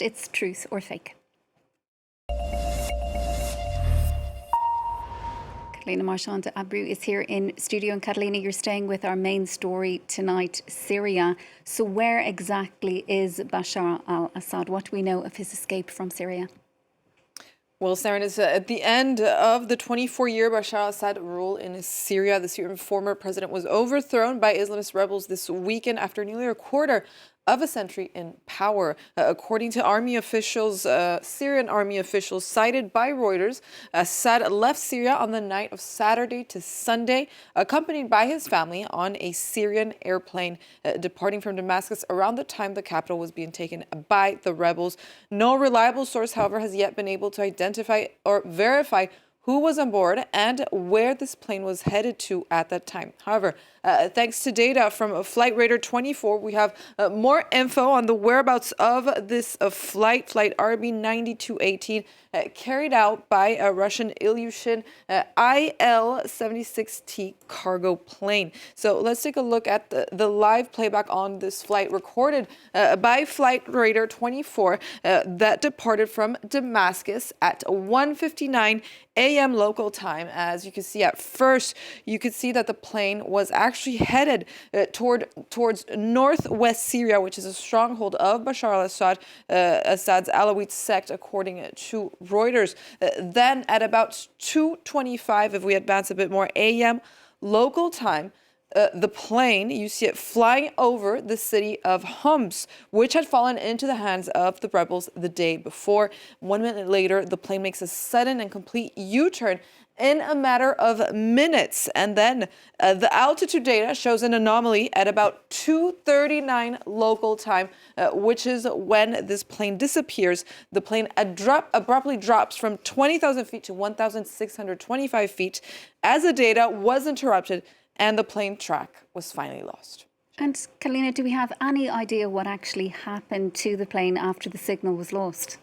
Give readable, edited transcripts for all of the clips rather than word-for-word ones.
next, it's truth or fake. Catalina Marchand Abreu is here in studio. And Catalina, you're staying with our main story tonight, Syria. So where exactly is Bashar al Assad? What do we know of his escape from Syria? Well, Saren, is at the end of the 24-year Bashar-Al Assad rule in Syria. The Syrian former president was overthrown by Islamist rebels this weekend after nearly a quarter of a century in power. According to army officials, Syrian army officials cited by Reuters, Assad left Syria on the night of Saturday to Sunday, accompanied by his family on a Syrian airplane departing from Damascus around the time the capital was being taken by the rebels. No reliable source, however, has yet been able to identify or verify who was on board and where this plane was headed to at that time. However, thanks to data from Flight Radar 24, we have more info on the whereabouts of this flight RB 9218, carried out by a Russian Ilyushin IL-76T cargo plane. So let's take a look at the live playback on this flight recorded by Flight Radar 24 that departed from Damascus at 1:59 a.m. local time. As you can see, at first, you could see that the plane was actually headed towards northwest Syria, which is a stronghold of Bashar-Al Assad, Assad's Alawite sect, according to Reuters. Then at about 2:25, if we advance a bit more, a.m. local time, the plane, you see it flying over the city of Homs, which had fallen into the hands of the rebels the day before. 1 minute later, the plane makes a sudden and complete U-turn in a matter of minutes. And then the altitude data shows an anomaly at about 2:39 local time, which is when this plane disappears. The plane abruptly drops from 20,000 feet to 1,625 feet as the data was interrupted and the plane track was finally lost. And Catalina, do we have any idea what actually happened to the plane after the signal was lost?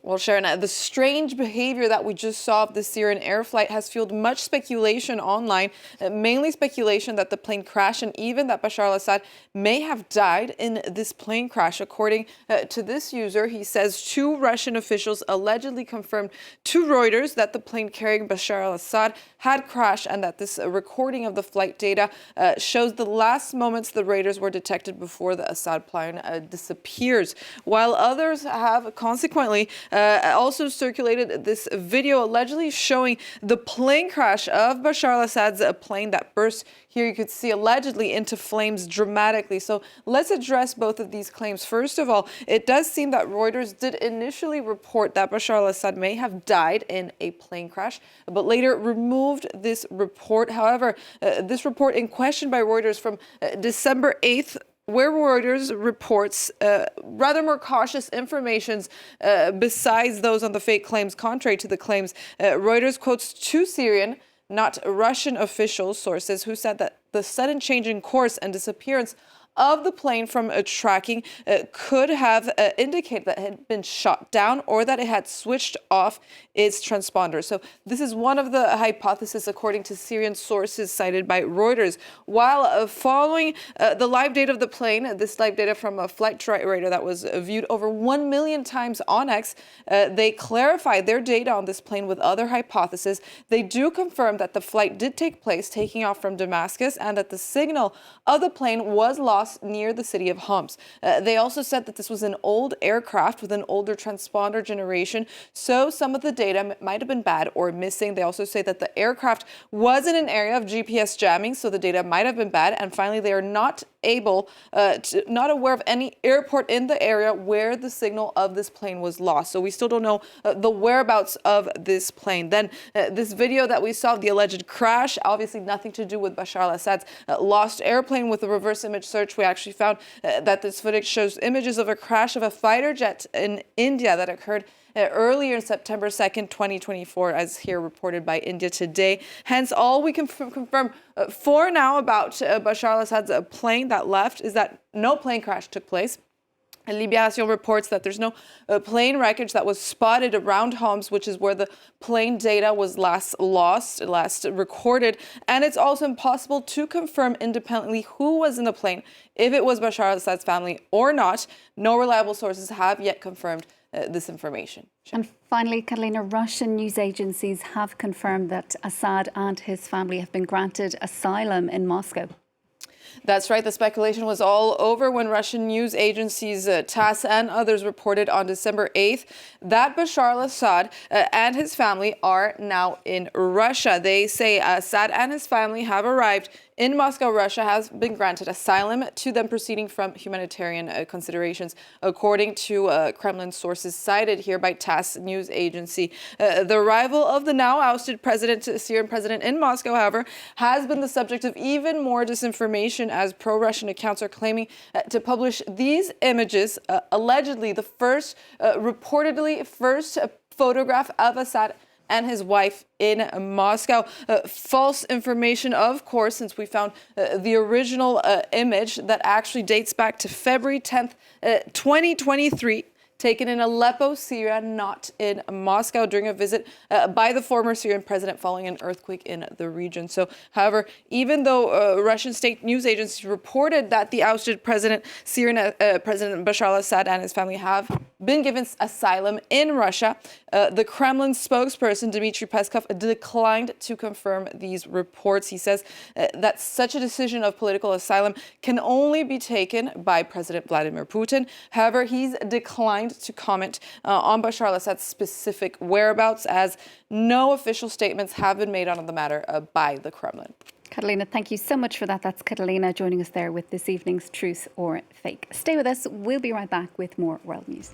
Well, Sharon, the strange behavior that we just saw of the Syrian air flight has fueled much speculation online, mainly speculation that the plane crashed and even that Bashar al-Assad may have died in this plane crash. According to this user, he says two Russian officials allegedly confirmed to Reuters that the plane carrying Bashar al-Assad had crashed and that this recording of the flight data shows the last moments the raiders were detected before the Assad plane disappears, while others have consequently also circulated this video allegedly showing the plane crash of Bashar al-Assad's plane that burst, here you could see, allegedly into flames dramatically. So let's address both of these claims. First of all, it does seem that Reuters did initially report that Bashar al-Assad may have died in a plane crash, but later removed this report. However, this report in question by Reuters from December 8th, where Reuters reports rather more cautious informations besides those on the fake claims. Contrary to the claims, Reuters quotes two Syrian, not Russian official sources who said that the sudden change in course and disappearance of the plane from tracking could have indicated that it had been shot down or that it had switched off its transponder. So this is one of the hypotheses according to Syrian sources cited by Reuters. While following the live data of the plane, this live data from a flight radar that was viewed over 1 million times on X, they clarified their data on this plane with other hypotheses. They do confirm that the flight did take place, taking off from Damascus, and that the signal of the plane was lost near the city of Homs. They also said that this was an old aircraft with an older transponder generation, so some of the data might have been bad or missing. They also say that the aircraft was in an area of GPS jamming, so the data might have been bad. And finally, they are not not aware of any airport in the area where the signal of this plane was lost. So we still don't know the whereabouts of this plane. Then this video that we saw of the alleged crash, obviously nothing to do with Bashar al-Assad's lost airplane. With a reverse image search, we actually found that this footage shows images of a crash of a fighter jet in India that occurred earlier in September 2nd, 2024, as here reported by India Today. Hence, all we can confirm for now about Bashar al-Assad's plane that left is that no plane crash took place. Libération reports that there's no plane wreckage that was spotted around Homs, which is where the plane data was last recorded. And it's also impossible to confirm independently who was in the plane, if it was Bashar al-Assad's family or not. No reliable sources have yet confirmed this information. And finally, Catalina, Russian news agencies have confirmed that Assad and his family have been granted asylum in Moscow. That's right. The speculation was all over when Russian news agencies TASS and others reported on December 8th that Bashar al-Assad and his family are now in Russia. They say Assad and his family have arrived in Moscow. Russia has been granted asylum to them proceeding from humanitarian considerations, according to Kremlin sources cited here by TASS news agency. The arrival of the now ousted Syrian president in Moscow, however, has been the subject of even more disinformation, as pro-Russian accounts are claiming to publish these images, allegedly the reportedly first photograph of Assad and his wife in Moscow. False information, of course, since we found the original image that actually dates back to February 10th, 2023. Taken in Aleppo, Syria, not in Moscow, during a visit by the former Syrian president following an earthquake in the region. So, however, even though Russian state news agencies reported that the ousted Syrian President Bashar al-Assad and his family have been given asylum in Russia, the Kremlin spokesperson Dmitry Peskov declined to confirm these reports. He says that such a decision of political asylum can only be taken by President Vladimir Putin. However, he's declined to comment on Bashar al-Assad's specific whereabouts, as no official statements have been made on the matter by the Kremlin. Catalina, thank you so much for that. That's Catalina joining us there with this evening's Truth or Fake. Stay with us. We'll be right back with more world news.